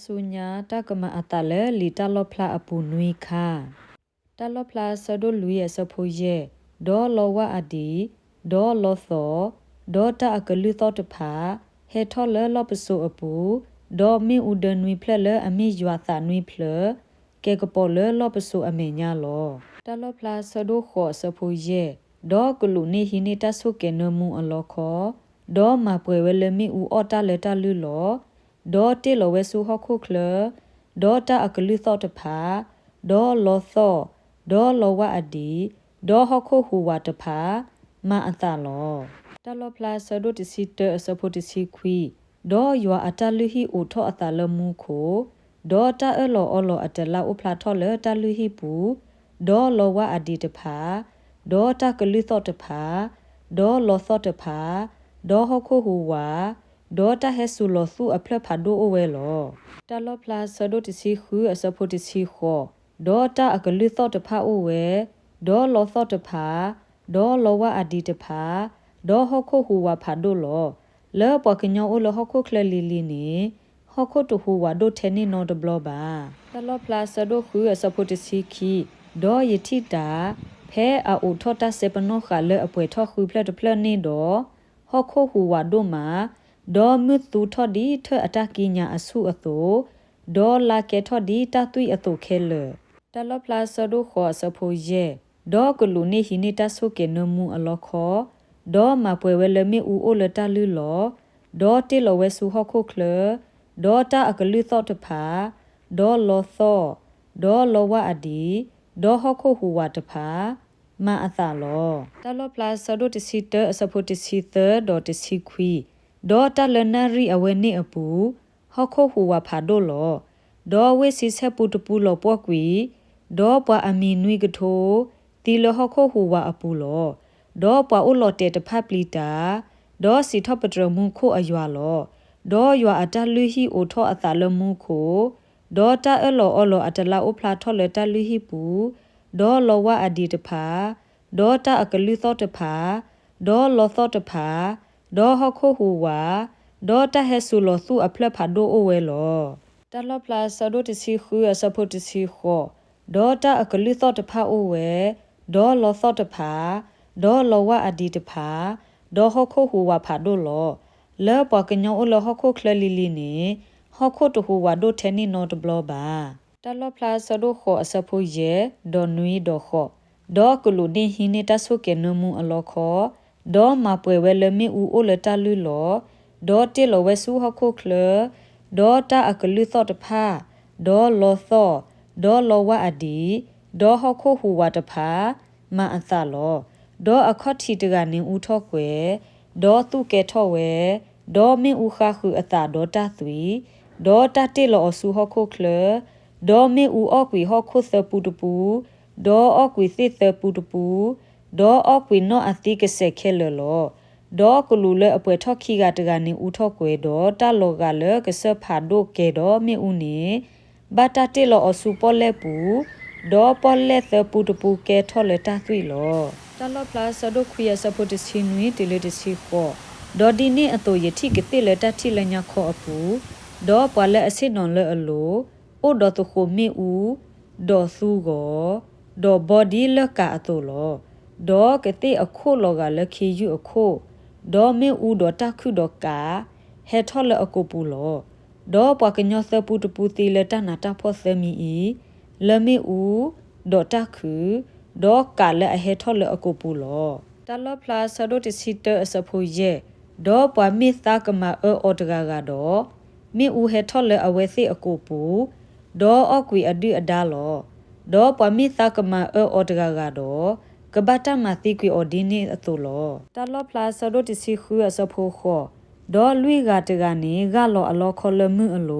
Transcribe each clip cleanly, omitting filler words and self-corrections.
สุญญาตากมาอัตาเลลีตาลอพลาอปูนุยค่ะตาลอพลาสะดุลุยสะโพเยดอลอวะอดีดอลอซอดอตาอกลุตอตผาเฮทอเลลอปโซอปูดอมิอุดนุยเพลเลอเมยัวสานุยเพลเกกปอเลลอปโซอเมญาลอตาลอพลาสะดุขอสะโพเยดอกลุนีหินิตาสุเกนมูอลอคอดอมาป่วยเวเลมิอูออตาเลตาลุลอดอเตลเวซูฮอคุเคลดอตาอกลุตอตผาดอลอซอดอลอวะอดีดอฮอคุฮูวาตผามาอัตาลอตาลอพลาสะดุติซิเตอสะโพติซิควีดอยัวอัตาลุฮิอูทออัตาลมูโคดอตาเอลออลออัตลาอุพลาทอเลตาลุฮิปูดอลอวะอดีตผาดอตากลุตอตผาดอลอซอตผาดอฮอคุฮูวาดอตาเฮซูลอซูอเพลผาโดโอเวลอตาลอพลาสะดุติซิคูอสะโพติซิขอดอตาอกลุตอตผาโอเวดอลอซอตผาดอลอวะอดีตผาดอฮอคุฮูวาผาโดลอเลปอกญอโอลฮอคุเคลลีลีนีฮอคุตุฮูวาโดเทนีโนดบลอบาตลอพลาสะดุคูอสะโพติซิคีดอยทิตาแพ้อาอุทอตาเซปโนคาเลอป่วยทอคุเพลตเพลนี่ดอฮอคุฮูวาโดมาดอมุตุทอดีเธออตากิญาอสุอโตดอลาเกทอดีตาตุยอโตเคเลตลอพลาสะดุขอสะโพเยดอกลุนีหินิตาสุเกนมูอลอคอดอมาป่วยเวเลมิอูโอเลตาลุลอดอติลเวสุฮอคุเคลดอตาอกลุตอตผาดอลอซอดอลอวะอดีดอฮอคุฮูวาตผามาอัตาลอตลอพลาสะดุติซิเตอสะโพติซิเตอดอติซิควีดอตาเลนารีอเวนิอปูฮอคุฮูวาผาโดลอดอเวซิเซปุตปูลอปอกวีดอปวาอามีนุยกโทตีลฮอคุฮูวาอปูลอดอปวาอุลอเตตภาพลีตาดอสิทอปตรมุโคอยัวลอดอยัวอัตาลุฮิโอทออัตาลมุโคดอตาเอลออลออัตลาอุพลาทอเลตาลุฮิปูดอลอวะอดีตผาดอตาอกลุตอตผาดอลอซอตผาดอฮอคุฮูวาดอตาเฮซูลอซูอเพลผาโดโอเวลอตลอพลาสะดุติซิคูอสะโพติซิขอดอตาอกลุตอตผาโอเวดอลอซอตผาดอลอวะอดีตผาดอฮอคุฮูวาผาโดลอเลปอกญอโอลฮอคุเคลลีลีนีฮอคุตุฮูวาโดเทนีโนตบลอบาตลอพลาสะดุขอสะโพเยดอนุยดอขอดอกลุนีหินิตาสุเกนมูอลอคอดอมาป่วยเวเลมิอูโอเลตาลุลอดอติลเวซูฮอคุเคลดอตาอกลุตอตผาดอลอซอดอลอวะอดีดอฮอคุฮูวาตผามาอัตาลอดออคอทิตกานิอูทอเกวดอตุเกทอเวดอมิอูคาคืออตาดอตาตุยดอตาติลอซูฮอคุเคลดอมิอูออกวีฮอคุเซปูตปูดอออกวีซิเซปูตปูดอออกวีนออติกเซเคเลลอดอกลูเลอป่วยทอคีกาตกานิอูทอเกวดอตาโลกาเลกเซผาโดเกดอมิอูนีบาตาติลอซูปอเลปูดอปอเลเซปูตปูเกทอเลตาตุยลอตลอพลาสะดุควีสะโพติซินุยติเลติซิขอดอดินีอโตยทิกติเลตาทิเลญาขออปูดอปวาเลอซินอนเลอโลโอดอตุโคมีอูดอซูโกดอบอดีเลกาอโตลอดอกะติอโคโลกาเลคียูอโคดอมีอูดอตะคุดอกาเฮทอเลอโกปูลอดอปวากญอเซปูตปูติเลตานาตาพอเซมีอีเลมีอูดอตะคุดอกาเลอเฮทอเลอโกปูลอตลอพลาสะดุติซิเตอสะโพเยดอปวามิตากมาออตกากาดอมีอูเฮทอเลอเวซิอโกปูดอออกวีอดีอดาลอดอปวามิตากมาออตกากาดอกบาตามาติกวีออดินีอโตลอตลอพลาสะดุติซิคูอสะโพขอดอลุยกาตกานีกาลออลอคอลมืออโล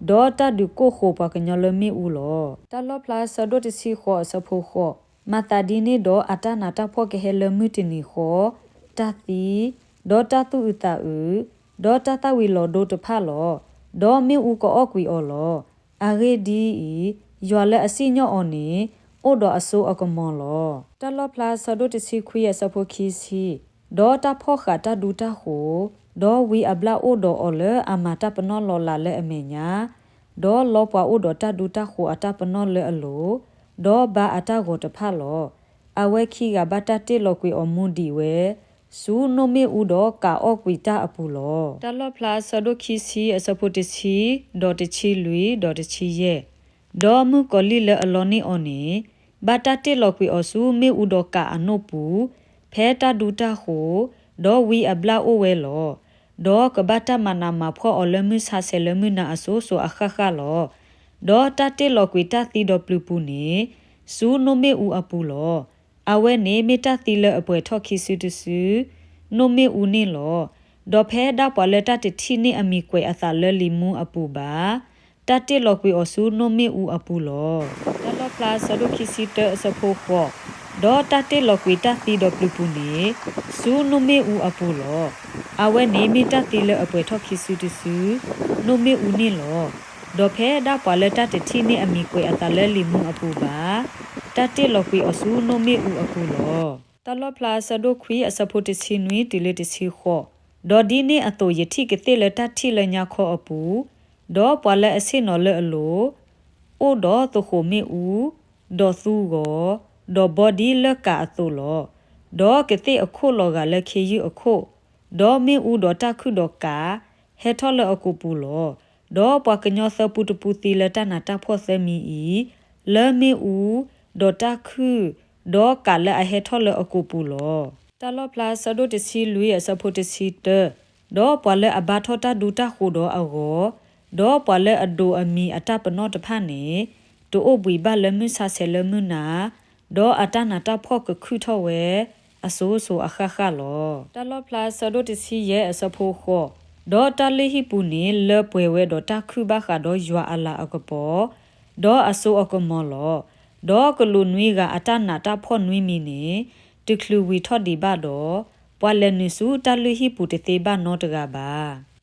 ดอตาดุโกโคปากญอลมีอูลอตลอพลาสะดุติซิขอสะโพขอมาตาดีนีดออาตานาตาพอเกเฮลมือตินีขอตาตีดอตาตุอุตาอุดอตาตาวิลอโดตพาลอดอมีอูกออกวีออลออาเรดีอียัวเลอสิญออนีโอดออโซอกมอลอตลอพลาสะดุติซิคุยสะโพคีซีดอตาพอขาตาดูตาโหดอวีอบลาโอดออเลอามาตาปนอลอลาเลอเมญา ดอลอปวาอุดอตาดูตาโคอาตาปนอเลอโลดอบาอาตาโกตพาลอအဝဲခီကဘတာတေလောကွေအမွန်ဒီဝဲစူနိုမေဥဒကာအော့ကွီတာအပူလောတလော့ဖလာဆဒိုခီစီအစပိုတစီဒေါ်တချီလူဒေါ်တချီရဲ့ဒေါ်မူကလီလအလောနီအော်နီဘတာတေလောကွေအဆူမေဥဒကာအနိုပူဖဲတာဒူတာဟိုဒေါ်ဝီအဘလာအိုဝဲလောဒေါ်ကဘတာမနာမဖောအလမှုဆာဆဲလမှုနာအဆိုးဆိုအခခလောဒေါ်တာတေလောကွေတာတီဒေါ်ပလူပူနီစူနိုမေဥအပူလောအဝဲနေမီတာတီလအပွဲထောက်ခိစုတစုနိုမေဦးနေလောဒေါ်ဖဲဒါပွာလက်တတတီနေအမီကွယ်အသာလလီမူအပူပါတတိလောကွေအဆူနိုမေဦးအပူလောတလောပလာဆဒုခိစီတအစဖိုခောဒေါ်တတိလောကွေတတီဒေါ်ပလူပူနေစူနိုမေဦးအပူလောအဝဲနေမီတာတီလအပွဲထောက်ခိစုတစုနိုမေဦးနေလောဒေါ်ဖဲဒါပွာလက်တတတီနေအမီကွယ်အသာလလီမူအပူပါတတိလောကွေအဆူနိုမေဦးအပူလောတလောပလာဆဒိုခွီအစဖိုတစီနွီတီလေတစီခောဒေါ်ဒီနေအတိုယတိကတိလတတိလညာခောအပူဒေါ်ပွာလက်အစိနော်လေအလိုအိုဒေါ်တခိုမေဦးဒေါ်သူကိုဒေါ်ဘော်ဒီလကအတိုလောဒေါ်ကတိအခုလောကလက်ခေယူအခုဒေါ်မေဦးဒေါ်တခုဒေါ်ကာဟေထောလအကူပူလောဒေါ်ပွာကညောသပူတပူတီလတနာတဖောသမီဤလဲမေဦးဒေါ်တခုဒေါ်ကလည်းအဟေထောလအကူပူလောတလောပလာဆဒိုတစီလူရဲ့စဖို့တစီတဒေါ်ပွာလည်းအဘာထောတာဒူတာခုဒေါ်အောဒေါ်ပွာလည်းအဒိုအမီအတပနောတဖာနေဒိုအဘွေဘလမှုဆာဆဲလမှုနာဒေါ်အတနာတဖောကခုထောဝဲအဆိုးဆိုအခခလောတလောပလာဆဒိုတစီရဲ့စဖို့ခောဒေါ်တလီဟီပူနေလပွဲဝဲဒေါ်တခုဘခါဒေါ်ယွာအလာအကပေါ်ဒေါ်အဆိုးအကမောလောဒေါ်ကလူနွေကအတနာတဖောနွေမီနေတကလူဝီထော့ဒီဘတော့ပွာလနစုတလူဟိပူတသေးဘနောတကပါ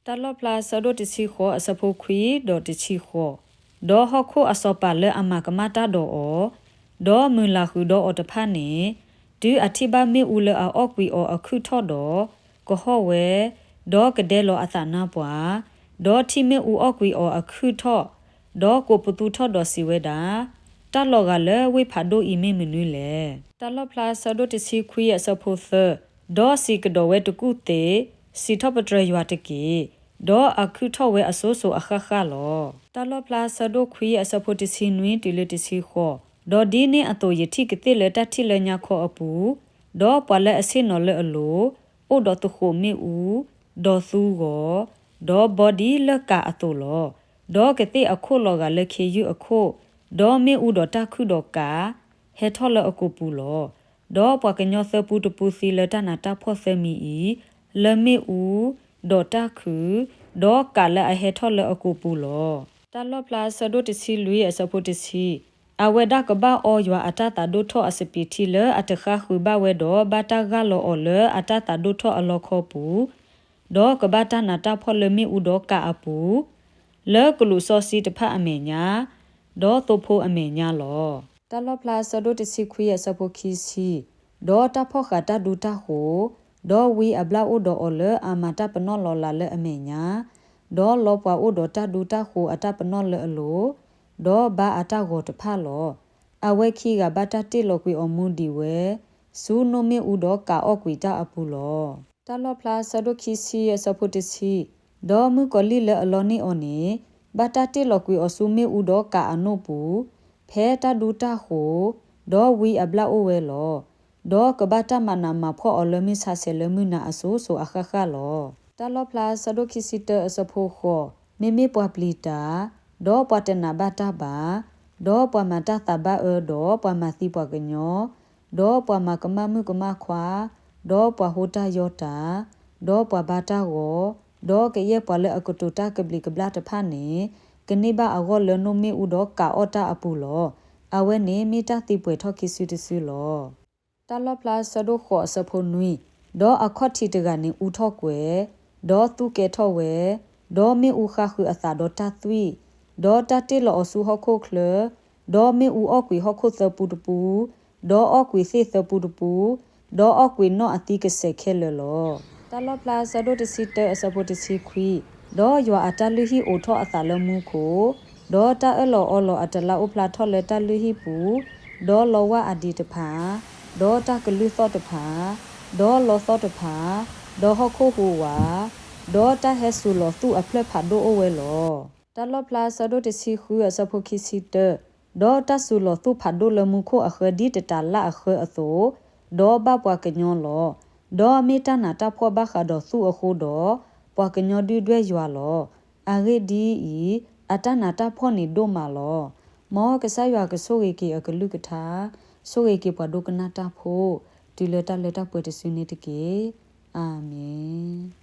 တလောပလာဆဒိုတစီခောအစဖိုခွီဒေါ်တချီခောဒေါ်ဟခုအစောပါလေအမကမတာဒေါ်ဒေါ်မူလာခုဒေါ်အတဖာနေဒီအတိဘမေဦးလအော့ကွီအောအခုထော့တော့ကဟောဝဲဒေါ်ကဒဲလောအသနာပွာဒေါ်တိမေဦးအော့ကွီအောအခုထော့ဒေါ်ကိုပတူထော့ဒေါ်စီဝဲတာတလောကလည်းဝိဖာဒိုအီမေမနွေလေတလောပလာဆဒိုတစီခွေအစဖိုသဒေါ်စီကဒေါ်ဝဲတကူတေစီထပတရယဝတကီဒေါ်အခုထောဝဲအဆိုးဆိုအခခလောတလောပလာဆဒိုခွေအစဖိုတစီနွေတီလတစီခောဒေါ်ဒီနေအတိုယတိကတိလက်တတိလညာခောအပူဒေါ်ပလက်အစင်နော်လေအလိုအိုဒေါ်တခိုမေဦးဒေါ်သူကိုဒေါ်ဘော်ဒီလကအတိုလောဒေါ်ကတိအခုလောကလက်ခေယူအခုဒေါ်မေဦးဒေါ်တခုဒေါ်ကာဟေထောလအကူပူလောဒေါ်ပွားကညောသပူတပူစီလတနာတဖောသမီဤလမေဦးဒေါ်တခုဒေါ်ကာလအဟေထောလအကူပူလောတလောပလာဆဒိုတစီလူရဲ့စဖို့တစီအဝဲဒကဘာအောယွာအတတာဒိုထောအစပီတီလအတခခုဘဝဲဒေါ်ဘတာဂလောအော်လအတတာဒိုထောအလောခောပူဒေါ်ကဘတာနာတဖောလမေဦးဒေါ်ကာအပူလေကလူစောစီတဖအမေညာဒေါ်တိုဖိုအမေညာလောတလောပလာဆဒိုတစီခွေစပိုခီစီဒေါ်တဖောခတာဒူတာဟိုဒေါ်ဝီအဘလာအိုဒေါ်အော်လအမတာပနောလောလာလေအမေညာဒေါ်လောပွားအိုဒေါ်တဒူတာဟိုအတပနောလေအလိုဒေါ်ဘာအတာကိုတဖလောအဝဲခီကဘတာတိလောကွေအမွန်ဒီဝဲစူနိုမေဦးဒေါ်ကာအော့ကွေတာအပူလောတလောပလာဆဒိုခီစီစပိုတစီဒေါ်မူကလီလေအလောနီအော်နီဘတာတိလောကွေအဆူမေဦးဒေါ်ကာအနိုပူဖဲတာဒူတာဟိုဒေါ်ဝီအဘလာအိုဝဲလောဒေါ်ကဘတာမနာမဖောအလမီဆာဆဲလမှုနာအဆိုးဆိုအခခလောတလောပလာဆဒိုခီစီတအစဖိုခောမေမေပွားပလီတာဒေါ်ပွားတနာဘတာဘာဒေါ်ပွားမတာတဘာဒေါ်ပွားမသီပွားကညောဒေါ်ပွားမကမမှုကမခွာဒေါ်ပွားဟိုတာယောတာဒေါ်ပွားဘတာကိုဒေါ်ကရဲ့ပွားလေအကတူတာကပလီကဘလာတဖာနေကနေဘာအဂောလနိုမီဥဒေါ်ကာအော်တာအပူလောအဝဲနေမီတာတိပွေထောက်ခိစုတစုလောတလောပလာဆဒိုခောစဖိုနွီဒေါ်အခေါတီတကနေဥထောက်ကွယ်ဒေါ်သူကေထောဝဲဒေါ်မေဥခခုအသာဒေါ်တသွီဒေါ်တတိလောအဆူဟခုခလဒေါ်မေဥအကွေဟခုသပူတပူဒေါ်အကွေစေသပူတပူဒေါ်အကွေနောအတိကဆေခဲလောတလောပလာဆဒိုတစီတအစပိုတစီခွီဒေါ်ယွာအတလူဟီအိုထောအသာလမှုကို ดอตาอลออลออัตลาอุพลาทอเลตาลือฮิปูดอลอว่าอดีตผาดอตากลือซอตผาดอลอซอตผาดอฮอโคฮูวาดอตาเฮซูลอตุอเพลผาโดโอเวลอตาลอพลาซาโดตซิคูอซาโพคิซิเตดอตาซูลอตุผาโดลมุโคอเคดีตตาละอเคอโซดอบาปวากญอลอดอเมตานาตาพอบาคาดอซูอโคดอปวากญอด้วยยัวลออาเรดีอีအတနာတာဖောနေဒိုမာလောမောကဆာရွာကဆိုရီကီအကလူကထာဆိုရီကီပဒုကနာတာဖိုဒီလတာလတာပွေတစနေတကေအာမင်